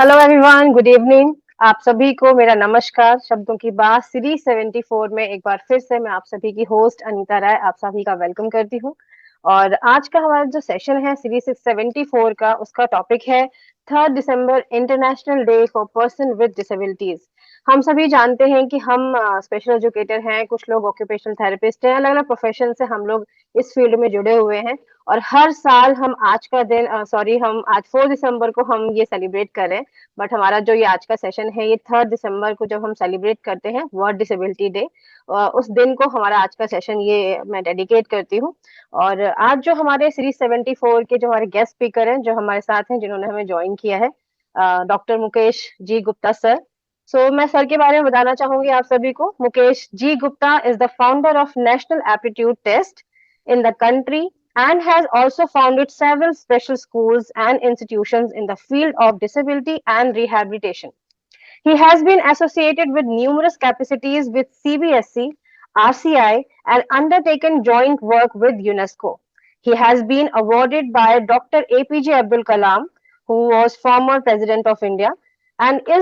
Hello everyone, good evening. आप सभी को मेरा नमस्कार। शब्दों की बात सीरीज 74 में एक बार फिर से मैं आप सभी की होस्ट अनीता राय आप सभी का वेलकम करती हूँ। और आज का हमारा जो सेशन है सीरीज 74 का, उसका टॉपिक है 3 दिसंबर international day for person with disabilities. हम सभी जानते हैं कि हम स्पेशल एजुकेटर हैं, कुछ लोग ऑक्यूपेशनल थेरेपिस्ट हैं, अलग अलग प्रोफेशन से हम लोग इस फील्ड में जुड़े हुए हैं। और हर साल हम आज का दिन हम आज 4 दिसंबर को हम ये सेलिब्रेट करें। बट हमारा जो ये आज का सेशन है, ये 3 दिसंबर को जब हम सेलिब्रेट करते हैं वर्ल्ड डिसेबिलिटी डे, उस दिन को हमारा आज का सेशन ये मैं डेडिकेट करती हूँ। और आज जो हमारे सीरीज 74 के जो हमारे गेस्ट स्पीकर हैं, जो हमारे साथ हैं, जिन्होंने हमें ज्वाइन किया है, डॉक्टर मुकेश जी गुप्ता सर। मैं सर के बारे में बताना चाहूंगी आप सभी को। Mukesh ji Gupta is the founder of national aptitude test in the country and has also founded several special schools and institutions in the field of disability and rehabilitation. He has been associated with numerous capacities with CBSE, RCI, and undertaken joint work with UNESCO. He has been awarded by Dr. APJ Abdul Kalam, who was former president of India, and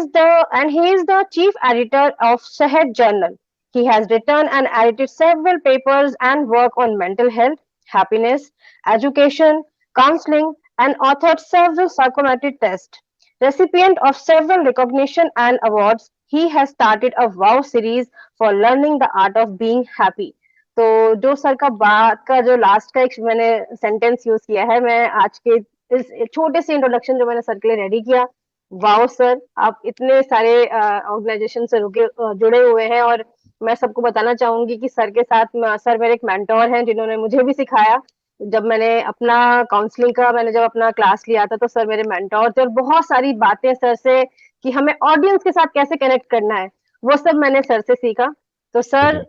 he is the chief editor of Sehat Journal. He has written and edited several papers and work on mental health, happiness, education, counseling, and authored several psychometric tests. Recipient of several recognition and awards, he has started a WOW series for learning the art of being happy. तो जो sir का बात का जो last का एक मैंने sentence use किया है, मैं आज के इस छोटे से इंट्रोडक्शन जो मैंने सर के लिए रेडी किया, वाओ सर, आप इतने सारे ऑर्गेनाइजेशन से जुड़े हुए हैं। और मैं सबको बताना चाहूंगी कि सर के साथ सर मेरे एक मेंटोर हैं, जिन्होंने मुझे भी सिखाया। जब मैंने अपना काउंसलिंग का मैंने जब अपना क्लास लिया था, तो सर मेरे मेंटोर थे, और बहुत सारी बातें सर से कि हमें ऑडियंस के साथ कैसे कनेक्ट करना है, वो सब मैंने सर से सीखा। तो सर,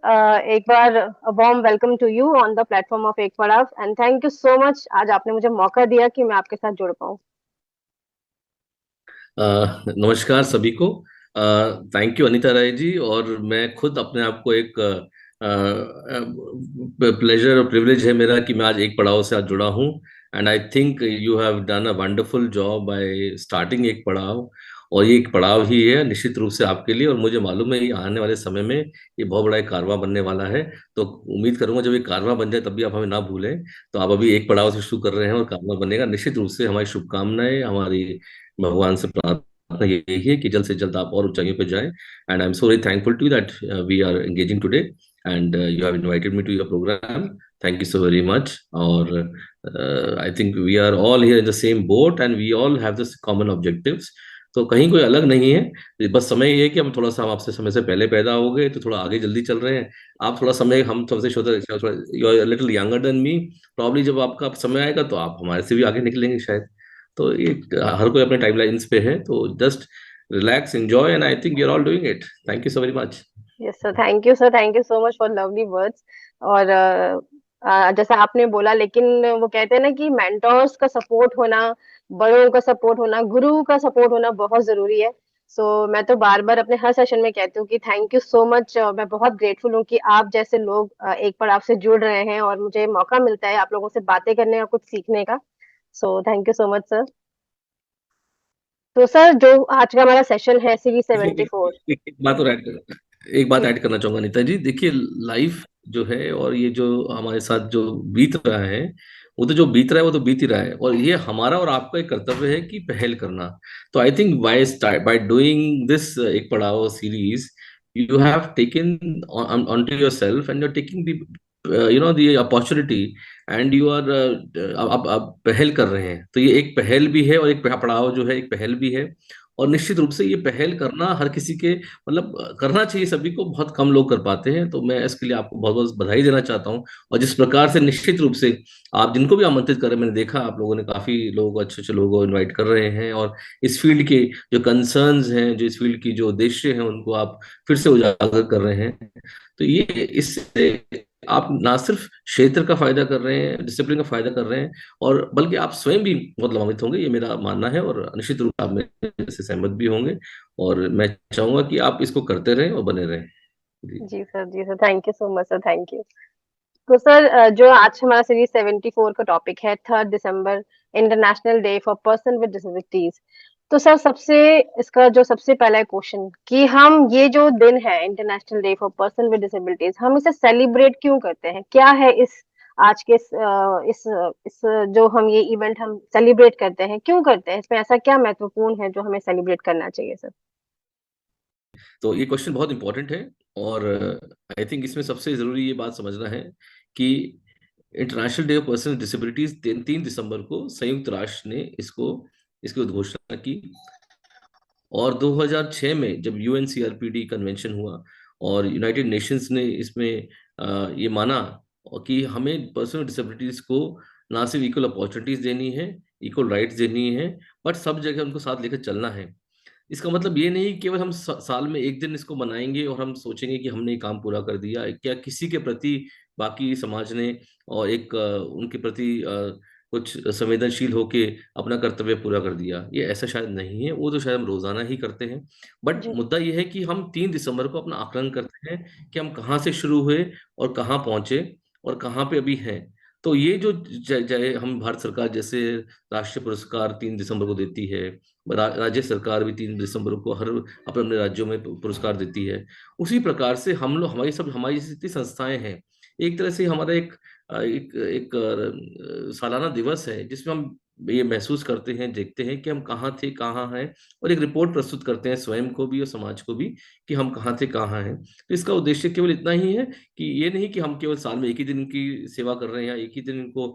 एक बार warm welcome to you on the platform of Ek Padav, and thank you so much, आज आपने मुझे मौका दिया कि मैं आपके साथ जुड़ पाऊँ। नमस्कार सभी को। Thank you Anita Rai ji. और मैं खुद अपने आप को एक प्लेजर और प्रिविलेज है मेरा कि मैं आज एक पड़ाव से आज जुड़ा हूँ। And I think you have done a wonderful job by starting एक पड़ाव। और ये एक पड़ाव ही है निश्चित रूप से आपके लिए, और मुझे मालूम है ये आने वाले समय में ये बहुत बड़ा एक कारवां बनने वाला है। तो उम्मीद करूंगा जब ये कारवां बन जाए तब भी आप हमें ना भूलें। तो आप अभी एक पड़ाव से शुरू कर रहे हैं और कारवां बनेगा निश्चित रूप से। हमारी शुभकामनाएं, हमारी भगवान से प्रार्थना यही है कि जल्द से जल्द आप और ऊंचाइयों पे जाएं। And I am so very thankful to that we are engaging today and you have invited me to your programme. Thank you so very much. और I think we are all here in the same boat and we all have the common objectives. तो कहीं कोई अलग नहीं है, बस समय ये है कि हम आपसे समय से पहले पैदा हो गए तो थोड़ा आगे जल्दी चल रहे हैं। आप थोड़ा समय, हम तुमसे थोड़ा you are little younger than me. Probably जब आपका समय आएगा तो आप हमारे से भी आगे निकलेंगे शायद। तो ये हर कोई अपने टाइमलाइंस पे है, तो just relax, enjoy, and I think you are all doing it. Thank you so very much. Yes sir, thank you sir, thank you so much for lovely words. और जैसा आपने बोला, लेकिन वो कहते हैं ना कि मेंटोर्स का सपोर्ट होना, बड़ों का सपोर्ट होना, गुरु का सपोर्ट होना बहुत जरूरी है। मैं तो बार बार अपने हर सेशन में कहती हूँ कि थैंक यू सो मच। मैं बहुत ग्रेटफुल हूँ कि आप जैसे लोग एक पड़ाव से जुड़ रहे हैं और मुझे मौका मिलता है आप लोगों से बातें करने का, कुछ सीखने का। Thank you so much sir. तो सर, जो आज का हमारा सेशन है सीरीज देखिए, 74। एक बात और ऐड कर एक बात जी। ऐड करना चाहूंगा नीता जी। देखिए, लाइफ जो है और ये जो हमारे साथ जो बीत रहा है, वो तो जो बीत रहा है वो तो बीत ही रहा है, और ये हमारा और आपका एक कर्तव्य है कि पहल करना। तो I think by doing this एक Padav series, you have taken on to yourself and you are taking the opportunity, and you are अब पहल कर रहे हैं। तो ये एक पहल भी है और एक पड़ाव जो है एक पहल भी है। और निश्चित रूप से ये पहल करना हर किसी के मतलब करना चाहिए सभी को, बहुत कम लोग कर पाते हैं। तो मैं इसके लिए आपको बहुत बहुत बधाई देना चाहता हूँ। और जिस प्रकार से निश्चित रूप से आप जिनको भी आमंत्रित कर रहे हैं, मैंने देखा आप लोगों ने काफी लोग, अच्छे अच्छे लोगों को इनवाइट कर रहे हैं, और इस फील्ड के जो कंसर्न्स हैं, जो इस फील्ड की जो उद्देश्य हैं, उनको आप फिर से उजागर कर रहे हैं। तो ये इससे आप ना सिर्फ क्षेत्र का फायदा कर रहे हैं, डिसिप्लिन का फायदा कर रहे हैं, और बल्कि आप स्वयं भी बहुत लाभान्वित होंगे, ये मेरा मानना है। और निश्चित रूप से आप मेरे से सहमत भी होंगे। और मैं चाहूंगा कि आप इसको करते रहें और बने रहें। जी। जी सर, जी sir, thank you so much sir, thank you. तो सर, जो आज हमारा सीरीज 74 का टॉपिक है 3 दिसंबर international day for person with disabilities. तो सर सबसे इसका जो सबसे पहला क्वेश्चन कि हम ये जो दिन है international day for person with disabilities, हम इसे सेलिब्रेट क्यों करते हैं? क्या है इस आज के इस जो हम ये इवेंट हम सेलिब्रेट करते हैं, क्यों करते हैं? इसमें ऐसा क्या महत्वपूर्ण है जो हमें सेलिब्रेट करना चाहिए सर? तो ये क्वेश्चन बहुत इंपॉर्टेंट है। और आई थिंक इसमें सबसे जरूरी ये बात समझना है कि international day of person with disabilities 3 दिसंबर को संयुक्त राष्ट्र ने इसको इसकी उद्घोषणा की। और 2006 में जब यूएनसीआरपीडी कन्वेंशन हुआ और यूनाइटेड नेशंस ने इसमें ये माना कि हमें पर्सन विद डिसेबिलिटीज को ना सिर्फ इक्वल अपॉर्चुनिटीज देनी है, इक्वल राइट्स देनी है, बट सब जगह उनको साथ लेकर चलना है। इसका मतलब ये नहीं केवल हम साल में एक दिन इसको मनाएंगे और हम सोचेंगे कि हमने ये काम पूरा कर दिया, क्या किसी के प्रति बाकी समाज ने और एक उनके प्रति कुछ संवेदनशील होके अपना कर्तव्य पूरा कर दिया। ये ऐसा शायद नहीं है, वो तो शायद हम रोजाना ही करते हैं। बट जी। मुद्दा ये है कि हम 3 दिसंबर को अपना आकलन करते हैं कि हम कहाँ से शुरू हुए और कहाँ पहुंचे और कहाँ पे अभी हैं। तो ये जो हम भारत सरकार जैसे राष्ट्रीय पुरस्कार 3 दिसंबर को देती है, राज्य सरकार भी 3 दिसंबर को हर अपने अपने राज्यों में पुरस्कार देती है, उसी प्रकार से हम लोग हमारी जैसी जितनी संस्थाएं हैं, एक तरह से हमारा एक सालाना दिवस है जिसमें हम ये महसूस करते हैं, देखते हैं कि हम कहाँ थे कहाँ हैं, और एक रिपोर्ट प्रस्तुत करते हैं स्वयं को भी और समाज को भी कि हम कहाँ थे कहाँ हैं। तो इसका उद्देश्य केवल इतना ही है कि ये नहीं कि हम केवल साल में एक ही दिन इनकी सेवा कर रहे हैं या एक ही दिन इनको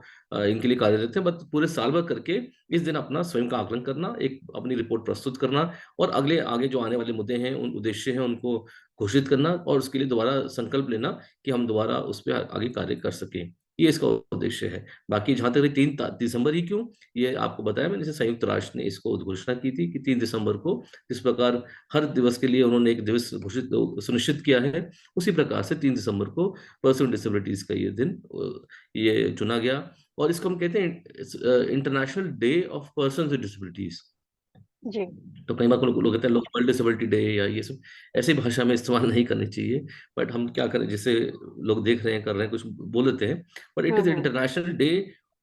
इनके लिए कार्यरत हैं, बट पूरे साल भर करके इस दिन अपना स्वयं का आकलन करना, एक अपनी रिपोर्ट प्रस्तुत करना और अगले आगे जो आने वाले मुद्दे हैं, उन उद्देश्य हैं, उनको घोषित करना और उसके लिए दोबारा संकल्प लेना कि हम दोबारा उस पर आगे कार्य कर सकें। ये इसका उद्देश्य है। बाकी जहां तक 3 दिसंबर ही क्यों, ये आपको बताया मैंने, जैसे संयुक्त राष्ट्र ने इसको उद्घोषणा की थी कि 3 दिसंबर को जिस प्रकार हर दिवस के लिए उन्होंने एक दिवस घोषित सुनिश्चित किया है, उसी प्रकार से 3 दिसंबर को पर्सन डिसेबिलिटीज का ये दिन ये चुना गया। और इसको हम कहते हैं international day of person with disabilities. जी। तो कई बार को लोग कहते हैं वर्ल्ड डिसेबिलिटी डे या ये सब, ऐसी भाषा में इस्तेमाल नहीं करनी चाहिए। बट हम क्या करें, जैसे लोग देख रहे हैं कर रहे हैं कुछ बोल देते हैं, but it is hmm. International day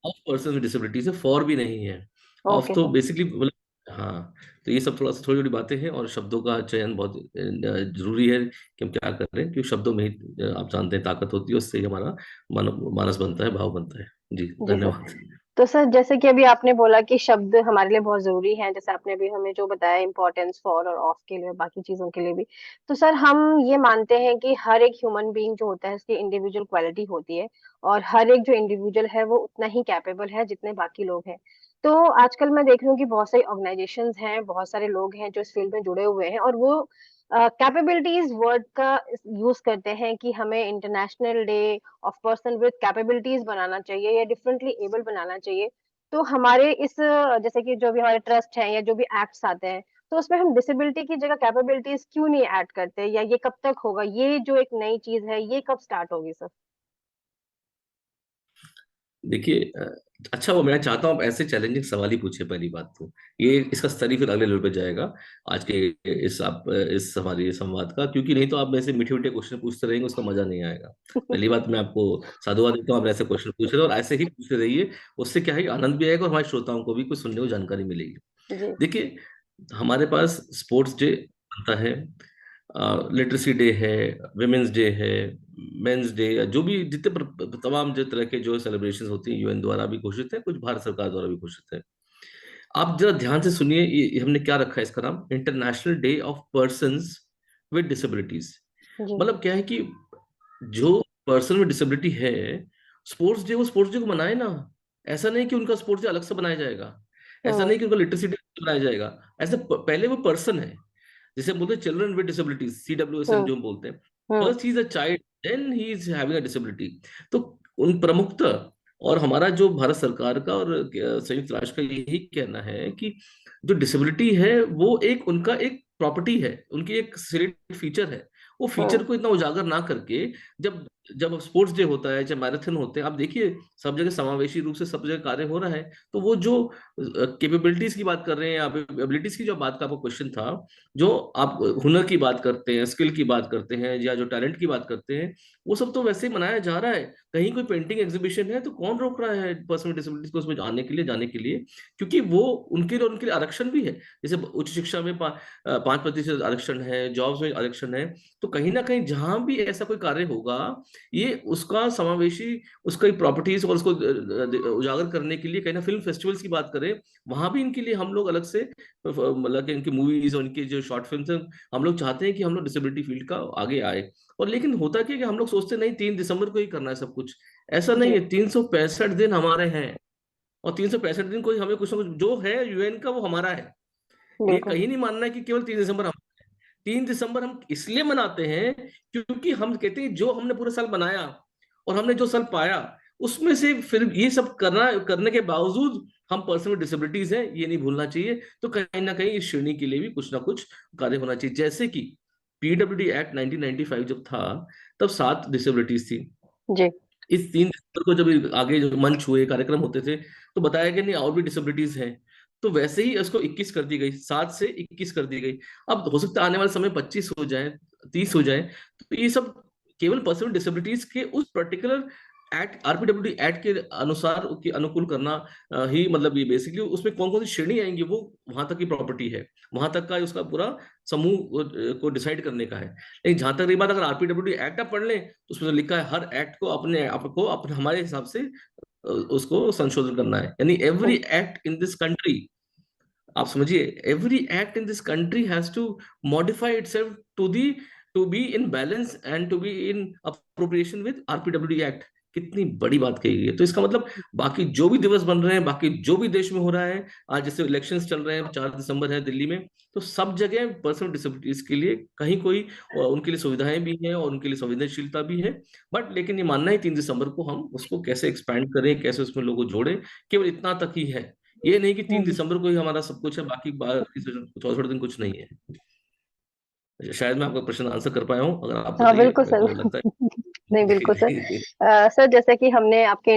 of person with disabilities है, फॉर भी नहीं है। ऑफ ओके तो सर। बेसिकली मतलब, हाँ। तो ये सब थोड़ा सा थोड़ी थोड़ी बातें हैं और शब्दों का चयन बहुत जरूरी है कि हम क्या कर रहे हैं, क्योंकि शब्दों में ही आप जानते हैं ताकत होती है, उससे ही हमारा मानस बनता है, भाव बनता है। जी जी सर। धन्यवाद। तो सर जैसे कि अभी आपने बोला कि शब्द हमारे लिए बहुत जरूरी हैं, जैसे आपने अभी हमें जो बताया इम्पोर्टेंस फॉर और ऑफ के लिए और बाकी चीजों के लिए भी, तो सर हम ये मानते हैं कि हर एक ह्यूमन बीइंग जो होता है उसकी इंडिविजुअल क्वालिटी होती है, और हर एक जो इंडिविजुअल है वो उतना ही कैपेबल है जितने बाकी लोग हैं। तो आजकल मैं देख रही हूँ कि बहुत सारी ऑर्गेनाइजेशंस हैं, बहुत सारे लोग हैं जो इस फील्ड में जुड़े हुए हैं, और वो कैपेबिलिटीज वर्ड का यूज करते हैं कि हमें international day of person with capabilities बनाना चाहिए या डिफरेंटली एबल बनाना चाहिए। तो हमारे इस जैसे कि जो भी हमारे ट्रस्ट है या जो भी एक्ट्स आते हैं, तो उसमें हम डिसेबिलिटी की जगह कैपेबिलिटीज क्यों नहीं ऐड करते, या ये कब तक होगा? ये जो एक नई चीज है ये कब स्टार्ट होगी सर? देखिए अच्छा, वो मैं चाहता हूँ आप ऐसे चैलेंजिंग सवाल ही पूछे पहली बात तो। ये इसका स्तर ही फिर अगले लेवल पे जाएगा आज के इस हमारे ये संवाद का, क्योंकि नहीं तो आप मेरे से मीठे मीठे क्वेश्चन पूछते रहेंगे, उसका मजा नहीं आएगा। पहली बात मैं आपको साधुवाद देता हूँ, आप ऐसे क्वेश्चन पूछ रहे हो और ऐसे ही पूछते रहिए। उससे क्या है कि आनंद भी आएगा और हमारे श्रोताओं को भी कुछ सुनने को जानकारी मिलेगी। जी। देखिए, हमारे पास स्पोर्ट्स डे बनता है, लिटरेसी डे है, विमेंस डे है, मेंस डे, जो भी जितने तमाम जो तरह के जो सेलिब्रेशंस होती हैं यूएन द्वारा भी घोषित है, कुछ भारत सरकार द्वारा भी घोषित है। आप जरा ध्यान से सुनिए, ये हमने क्या रखा है इसका नाम, international day of persons with disabilities. जी। मतलब क्या है कि जो पर्सन विद डिसेबिलिटी है, स्पोर्ट्स डे वो स्पोर्ट्स डे को मनाए ना। ऐसा नहीं कि उनका स्पोर्ट्स डे अलग से बनाया जाएगा, ऐसा हम्म। नहीं कि उनका लिटरेसी डे बनाया जाएगा। ऐसे पहले वो पर्सन है, जैसे हम बोलते हैं चिल्ड्रन विद डिसेबिलिटीज, CWSM हम्म। जो हम बोलते हैं। हम्म। First he is a child, then he is having a disability. तो उन प्रमुखता, और हमारा जो भारत सरकार का और संयुक्त राष्ट्र का यही कहना है कि जो डिसेबिलिटी है वो एक उनका एक प्रॉपर्टी है, उनकी एक फीचर है। वो फीचर हम्म। को इतना उजागर ना करके, जब जब स्पोर्ट्स डे होता है, चाहे मैराथन होते हैं, आप देखिए सब जगह समावेशी रूप से सब जगह कार्य हो रहा है। तो वो जो कैपेबिलिटीज की बात कर रहे हैं, आप एबिलिटीज की जो बात का आपका क्वेश्चन था, जो आप हुनर की बात करते हैं, स्किल की बात करते हैं, या जो टैलेंट की बात करते हैं, वो सब तो वैसे ही मनाया जा रहा है। कहीं कोई पेंटिंग एग्जीबिशन है तो कौन रोक रहा है पर्सन विद डिसेबिलिटीज को उसमें आने के लिए, जाने के लिए? क्योंकि वो उनके लिए आरक्षण भी है। जैसे उच्च शिक्षा में 5% आरक्षण है, जॉब्स में आरक्षण है। तो कहीं ना कहीं जहां भी ऐसा कोई कार्य होगा, ये उसका समावेशी, उसका प्रॉपर्टीज और उसको उजागर करने के लिए, कहीं ना फिल्म फेस्टिवल्स की बात करें, वहां भी इनके लिए हम लोग अलग से मतलब कि इनकी मूवीज और इनकी जो शॉर्ट फिल्म हैं, हम लोग चाहते हैं कि हम लोग डिसेबिलिटी फील्ड का आगे आए। और लेकिन होता क्या है कि हम लोग सोचते नहीं 3 दिसंबर को ही करना है सब कुछ। ऐसा नहीं जी, है, 365 दिन हमारे हैं, और 365 दिन कोई हमें कुछ ना कुछ जो है यूएन का वो हमारा है। ये बिल्कुल। कहीं नहीं मानना है कि केवल 3 दिसंबर। 3 दिसंबर हम इसलिए मनाते हैं क्योंकि हम कहते हैं जो हमने पूरे साल बनाया और हमने जो साल पाया, उसमें से फिर ये सब करने के बावजूद हम पर्सन विद डिसेबिलिटीज हैं, ये नहीं भूलना चाहिए। तो कहीं ना कहीं इस श्रेणी के लिए भी कुछ ना कुछ कार्य होना चाहिए। जैसे कि पीडब्ल्यूडी एक्ट 1995 जब था, तब 7 डिसेबिलिटीज थी। जी, इस 3 दिसंबर को जब आगे जो मंच हुए, कार्यक्रम होते थे, तो बताया गया नहीं और भी डिसेबिलिटीज हैं। तो वैसे ही इसको 21 कर दी गई, 7 से 21 कर दी गई। अब हो सकता है आने वाले समय 25 हो जाए, 30 हो जाए। तो ये सब केवल पर्सन विद डिसेबिलिटीज के उस पर्टिकुलर एक्ट, आरपीडब्ल्यूडी एक्ट के अनुसार के अनुकूल करना ही मतलब ये बेसिकली उसमें कौन कौन सी श्रेणी आएंगी वो वहां तक की प्रॉपर्टी है, वहां तक का उसका पूरा समूह को डिसाइड करने का है। लेकिन जहां तक रही बात, अगर आरपीडब्ल्यूडी एक्ट आप पढ़ लें तो उसमें तो लिखा है हर एक्ट को अपने आप को अपने हमारे हिसाब से उसको संशोधन करना है। यानी every act in this country, आप समझिए, every act in this country has to modify itself to be in balance and to be in appropriation with RPWD act. कितनी बड़ी बात कही गई है। तो इसका मतलब बाकी जो भी दिवस बन रहे हैं, बाकी जो भी देश में हो रहा है, आज जैसे इलेक्शंस चल रहे हैं, 4 दिसंबर है दिल्ली में, तो सब जगह पर्सन विद डिसेबिलिटीज के लिए कहीं कोई उनके लिए सुविधाएं भी हैं और उनके लिए संवेदनशीलता भी है। बट लेकिन ये मानना है 3 दिसंबर को हम उसको कैसे एक्सपैंड करें, कैसे उसमें लोगों जोड़ें, केवल इतना तक ही है। ये नहीं कि तीन हम्म। दिसंबर को ही हमारा सब कुछ है, बाकी 14 दिन कुछ नहीं है। शायद मैं आपका प्रश्न आंसर कर पाया हूँ, अगर आप हाँ बताइए, बिल्कुल मेरे सर। को लगता नहीं बिल्कुल सर। है। सर जैसे कि हमने आपके